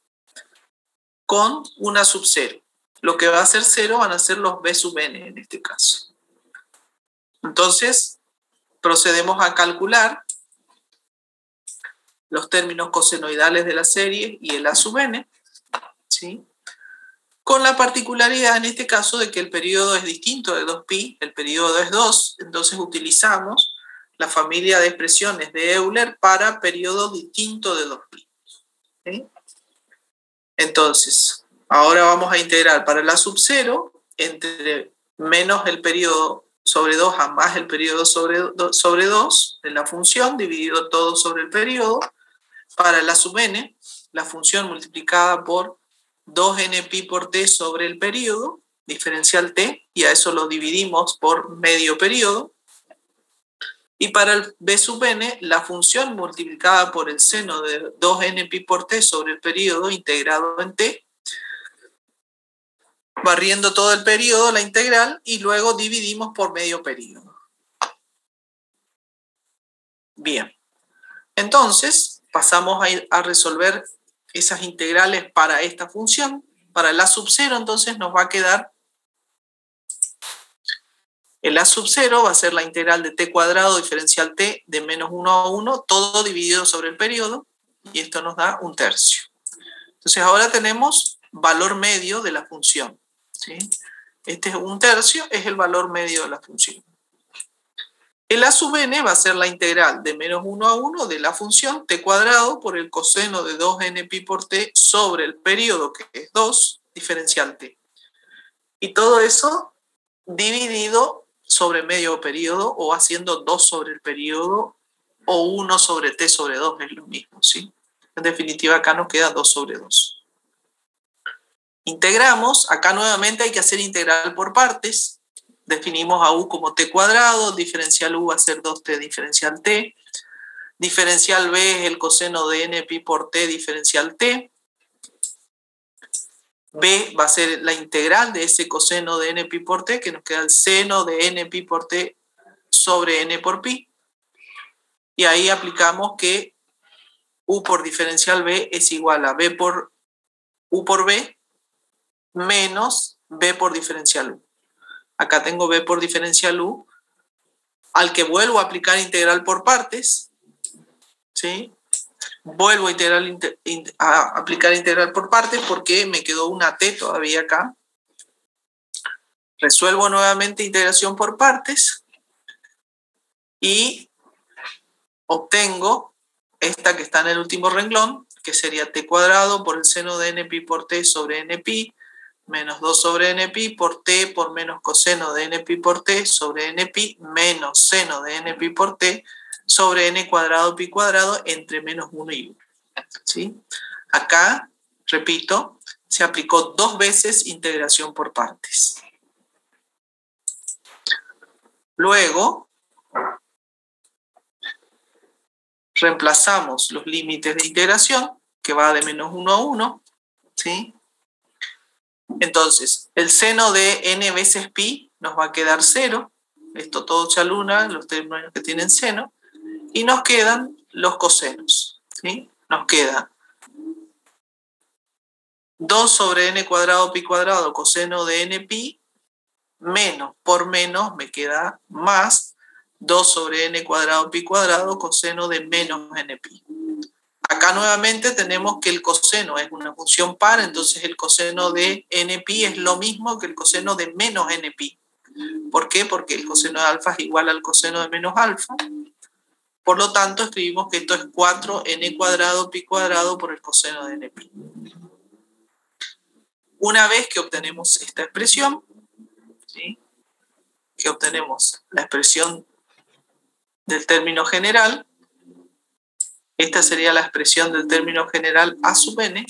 con una sub 0. Lo que va a ser 0 van a ser los b sub n en este caso. Entonces, procedemos a calcular los términos cosenoidales de la serie y el a sub n, ¿sí? con la particularidad en este caso de que el periodo es distinto de 2pi, el periodo es 2, entonces utilizamos la familia de expresiones de Euler para periodo distinto de 2pi. ¿Sí? Entonces, ahora vamos a integrar para la sub 0 entre menos el periodo sobre 2 a más el periodo sobre 2 de la función, dividido todo sobre el periodo. Para la sub n, la función multiplicada por 2npi por t sobre el periodo, diferencial t, y a eso lo dividimos por medio periodo. Y para el b sub n, la función multiplicada por el seno de 2npi por t sobre el periodo integrado en t, barriendo todo el periodo, la integral, y luego dividimos por medio periodo. Bien, entonces pasamos a resolver esas integrales para esta función. Para la sub 0, entonces nos va a quedar, el a sub 0 va a ser la integral de t cuadrado diferencial t de menos 1 a 1, todo dividido sobre el periodo, y esto nos da 1/3. Entonces ahora tenemos valor medio de la función. ¿Sí? Este es 1/3, es el valor medio de la función. El a sub n va a ser la integral de menos 1 a 1 de la función t cuadrado por el coseno de 2npi por t sobre el periodo, que es 2, diferencial t. Y todo eso dividido sobre medio periodo, o haciendo 2 sobre el periodo, o 1 sobre t sobre 2, es lo mismo. ¿Sí? En definitiva, acá nos queda 2 sobre 2. Integramos, acá nuevamente hay que hacer integral por partes. Definimos a u como t cuadrado, diferencial u va a ser 2t diferencial t, diferencial b es el coseno de npi por t diferencial t, b va a ser la integral de ese coseno de npi por t, que nos queda el seno de npi por t sobre n por pi, y ahí aplicamos que u por diferencial b es igual a b por u por b menos b por diferencial u. Acá tengo b por diferencial u, al que vuelvo a aplicar integral por partes. ¿Sí? Vuelvo a aplicar integral por partes porque me quedó una t todavía acá. Resuelvo nuevamente integración por partes y obtengo esta que está en el último renglón, que sería t cuadrado por el seno de npi por t sobre npi, menos 2 sobre npi por t por menos coseno de npi por t sobre npi menos seno de npi por t sobre n cuadrado pi cuadrado entre menos 1 y 1. ¿Sí? Acá, repito, se aplicó 2 veces integración por partes. Luego, reemplazamos los límites de integración, que va de menos 1 a 1, ¿sí? Entonces, el seno de n veces pi nos va a quedar 0. Esto todo se aluna, los términos que tienen seno. Y nos quedan los cosenos. ¿Sí? Nos queda 2 sobre n cuadrado pi cuadrado coseno de n pi, menos por menos me queda más 2 sobre n cuadrado pi cuadrado coseno de menos n pi. Acá nuevamente tenemos que el coseno es una función par, entonces el coseno de npi es lo mismo que el coseno de menos npi. ¿Por qué? Porque el coseno de alfa es igual al coseno de menos alfa. Por lo tanto, escribimos que esto es 4n cuadrado pi cuadrado por el coseno de npi. Una vez que obtenemos esta expresión, ¿sí? Que obtenemos la expresión del término general, esta sería la expresión del término general a sub n.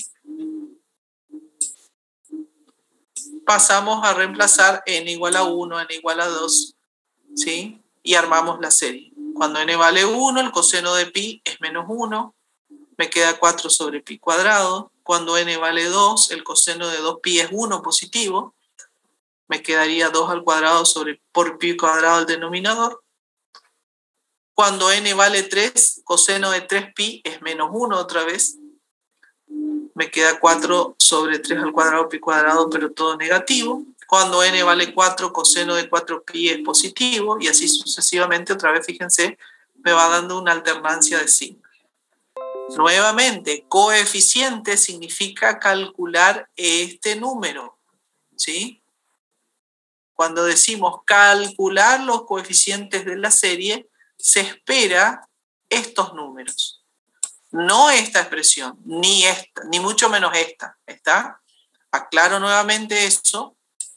Pasamos a reemplazar n igual a 1, n igual a 2, ¿sí? Y armamos la serie. Cuando n vale 1, el coseno de pi es menos 1, me queda 4 sobre pi cuadrado. Cuando n vale 2, el coseno de 2pi es 1 positivo, me quedaría 2 al cuadrado sobre por pi cuadrado el denominador. Cuando n vale 3, coseno de 3pi es menos 1 otra vez. Me queda 4 sobre 3 al cuadrado pi cuadrado, pero todo negativo. Cuando n vale 4, coseno de 4pi es positivo, y así sucesivamente. Otra vez, fíjense, me va dando una alternancia de signos. Nuevamente, coeficiente significa calcular este número. ¿sí? Cuando decimos calcular los coeficientes de la serie, se espera estos números. No esta expresión, ni esta, ni mucho menos esta. ¿Está? Aclaro nuevamente eso,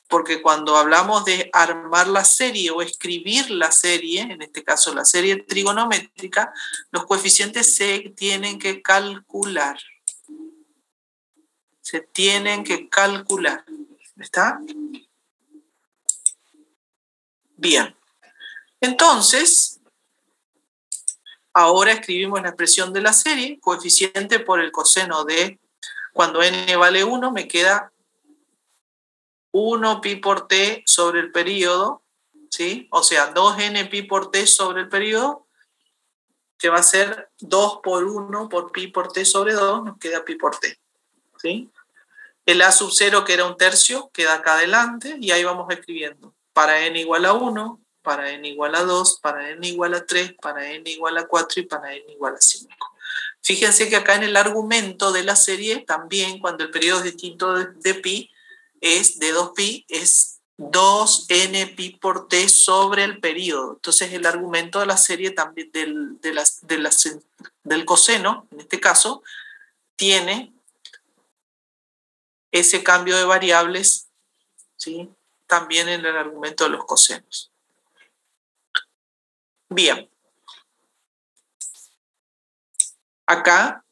porque cuando hablamos de armar la serie o escribir la serie, en este caso la serie trigonométrica, los coeficientes se tienen que calcular. Se tienen que calcular. ¿Está? Bien. Entonces, ahora escribimos la expresión de la serie, coeficiente por el coseno de, cuando n vale 1, me queda 1 pi por t sobre el período, ¿sí? O sea, 2n pi por t sobre el período, que va a ser 2 por 1 por pi por t sobre 2, nos queda pi por t, ¿sí? El a sub 0, que era un tercio, queda acá adelante, y ahí vamos escribiendo. Para n igual a 1, para n igual a 2, para n igual a 3, para n igual a 4 y para n igual a 5. Fíjense que acá en el argumento de la serie, también cuando el periodo es distinto de pi, es de 2pi, es 2n pi por t sobre el periodo. Entonces el argumento de la serie también del coseno, en este caso, tiene ese cambio de variables, ¿sí? También en el argumento de los cosenos. Bien. Acá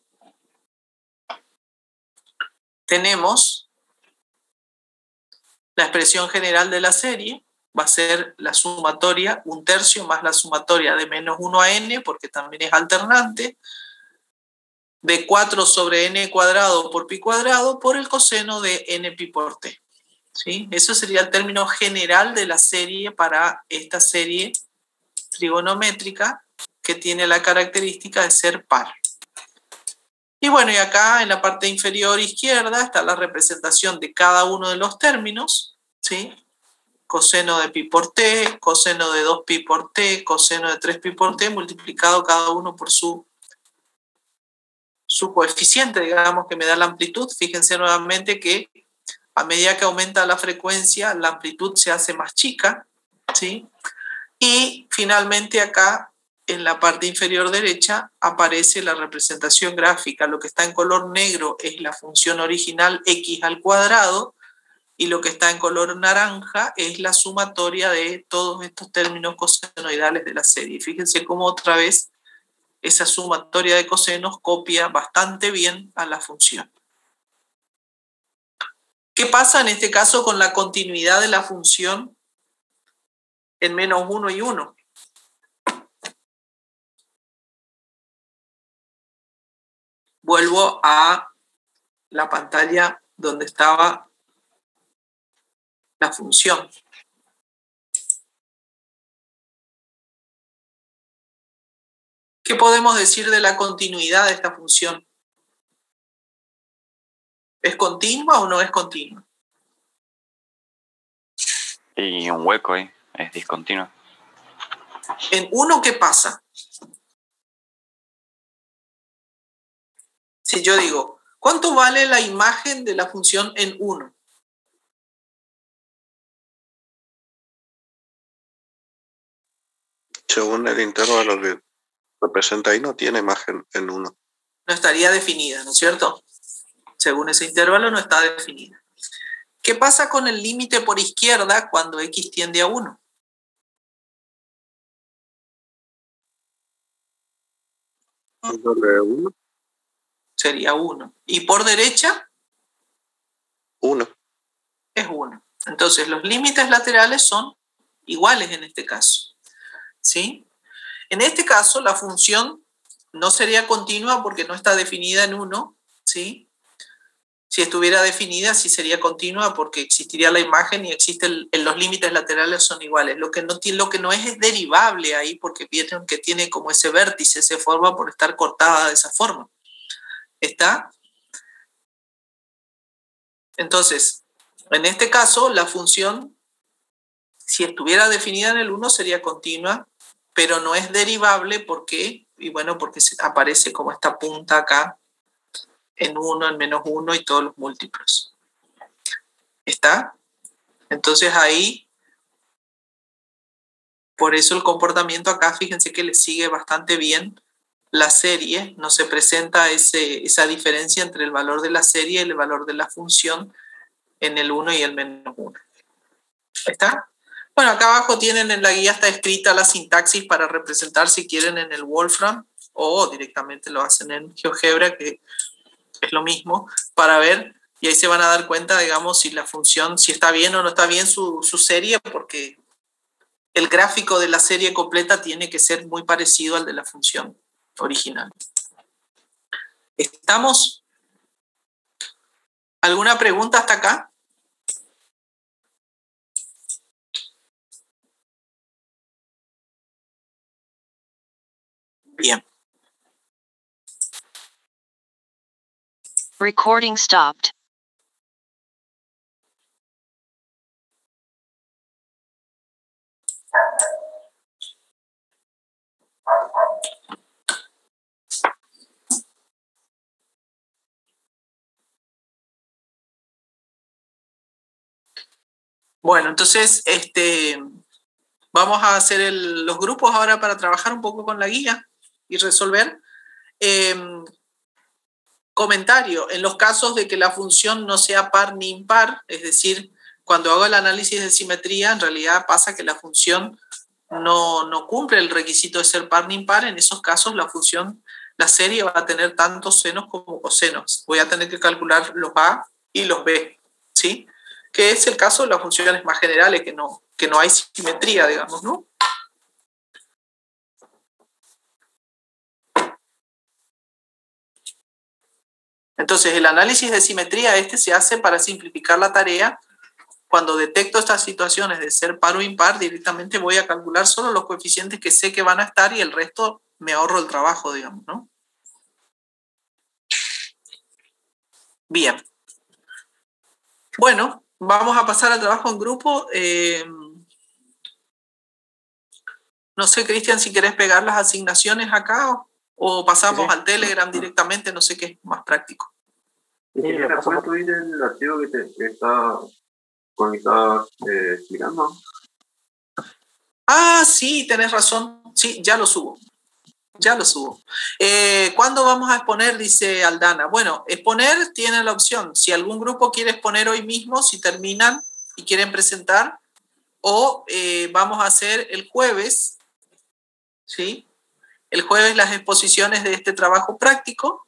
tenemos la expresión general de la serie, va a ser la sumatoria, un tercio más la sumatoria de menos 1 a n, porque también es alternante, de 4 sobre n cuadrado por pi cuadrado por el coseno de n pi por t. ¿Sí? Eso sería el término general de la serie para esta serie trigonométrica que tiene la característica de ser par. Y bueno, y acá en la parte inferior izquierda está la representación de cada uno de los términos, ¿sí? Coseno de pi por t, coseno de 2pi por t, coseno de 3pi por t, multiplicado cada uno por su coeficiente, digamos, que me da la amplitud. Fíjense nuevamente que a medida que aumenta la frecuencia, la amplitud se hace más chica, ¿sí? Y finalmente acá, en la parte inferior derecha, aparece la representación gráfica. Lo que está en color negro es la función original x al cuadrado, y lo que está en color naranja es la sumatoria de todos estos términos cosenoidales de la serie. Fíjense cómo otra vez esa sumatoria de cosenos copia bastante bien a la función. ¿Qué pasa en este caso con la continuidad de la función en menos 1 y 1? Vuelvo a la pantalla donde estaba la función. ¿Qué podemos decir de la continuidad de esta función? ¿Es continua o no es continua? Y un hueco ahí, es discontinuo. En 1, ¿qué pasa? Si yo digo, ¿cuánto vale la imagen de la función en 1? Según el intervalo que representa ahí, no tiene imagen en 1. No estaría definida, ¿no es cierto? Según ese intervalo no está definida. ¿Qué pasa con el límite por izquierda cuando x tiende a 1? Sería 1. ¿Y por derecha? 1. Es 1. Entonces los límites laterales son iguales en este caso, ¿sí? En este caso la función no sería continua porque no está definida en 1, ¿sí? Si estuviera definida, sí sería continua porque existiría la imagen y los límites laterales son iguales. Lo que no es derivable ahí porque vieron que tiene como ese vértice, se forma por estar cortada de esa forma. ¿Está? Entonces, en este caso, la función, si estuviera definida en el 1, sería continua, pero no es derivable porque aparece como esta punta acá, en 1, en menos 1 y todos los múltiplos. ¿Está? Entonces ahí, por eso el comportamiento acá, fíjense que le sigue bastante bien la serie, no se presenta esa diferencia entre el valor de la serie y el valor de la función en el 1 y el menos 1. ¿Está? Bueno, acá abajo tienen en la guía, está escrita la sintaxis para representar si quieren en el Wolfram o directamente lo hacen en GeoGebra, que es lo mismo, para ver, y ahí se van a dar cuenta, digamos, si la función, si está bien o no está bien su serie, porque el gráfico de la serie completa tiene que ser muy parecido al de la función original. ¿Estamos? ¿Alguna pregunta hasta acá? Bien. Recording stopped. Bueno, entonces vamos a hacer los grupos ahora para trabajar un poco con la guía y resolver. Comentario, en los casos de que la función no sea par ni impar, es decir, cuando hago el análisis de simetría, en realidad pasa que la función no cumple el requisito de ser par ni impar. En esos casos la serie va a tener tanto senos como cosenos. Voy a tener que calcular los A y los B, ¿sí? Que es el caso de las funciones más generales, que no hay simetría, digamos, ¿no? Entonces, el análisis de simetría se hace para simplificar la tarea. Cuando detecto estas situaciones de ser par o impar, directamente voy a calcular solo los coeficientes que sé que van a estar y el resto me ahorro el trabajo, digamos, ¿no? Bien. Bueno, vamos a pasar al trabajo en grupo. No sé, Cristian, si querés pegar las asignaciones acá o pasamos Sí. al Telegram directamente, no sé qué es más práctico. Sí, le paso por Twitter el archivo que está explicando. Ah, sí, tenés razón. Sí, ya lo subo. Ya lo subo. ¿Cuándo vamos a exponer? Dice Aldana. Bueno, exponer tiene la opción. Si algún grupo quiere exponer hoy mismo, si terminan y quieren presentar, o vamos a hacer el jueves, ¿sí? El jueves las exposiciones de este trabajo práctico.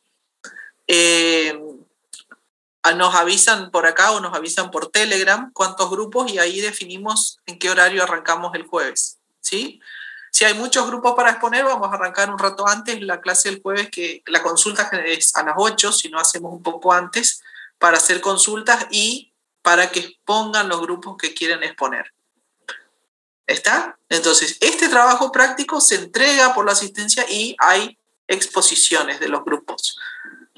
Nos avisan por acá o nos avisan por Telegram cuántos grupos y ahí definimos en qué horario arrancamos el jueves, ¿sí? Si hay muchos grupos para exponer, vamos a arrancar un rato antes la clase del jueves, que la consulta es a las 8, si no hacemos un poco antes, para hacer consultas y para que expongan los grupos que quieren exponer. ¿Está? Entonces, este trabajo práctico se entrega por la asistencia y hay exposiciones de los grupos.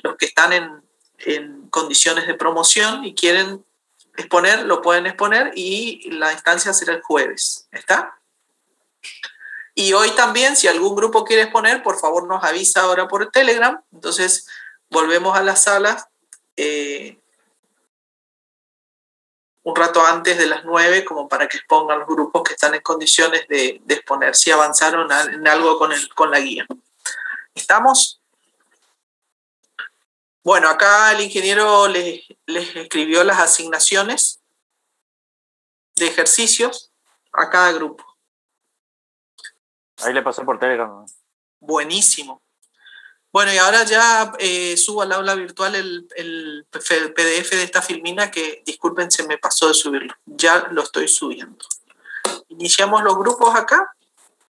Los que están en condiciones de promoción y quieren exponer, lo pueden exponer y la instancia será el jueves. ¿Está? Y hoy también, si algún grupo quiere exponer, por favor nos avisa ahora por Telegram. Entonces, volvemos a las salas un rato antes de las 9, como para que expongan los grupos que están en condiciones de exponer, si avanzaron en algo con la guía. ¿Estamos? Bueno, acá el ingeniero les escribió las asignaciones de ejercicios a cada grupo. Ahí le pasó por Telegram. Buenísimo. Bueno, y ahora ya subo al aula virtual el PDF de esta filmina que, disculpen, se me pasó de subirlo. Ya lo estoy subiendo. Iniciamos los grupos acá.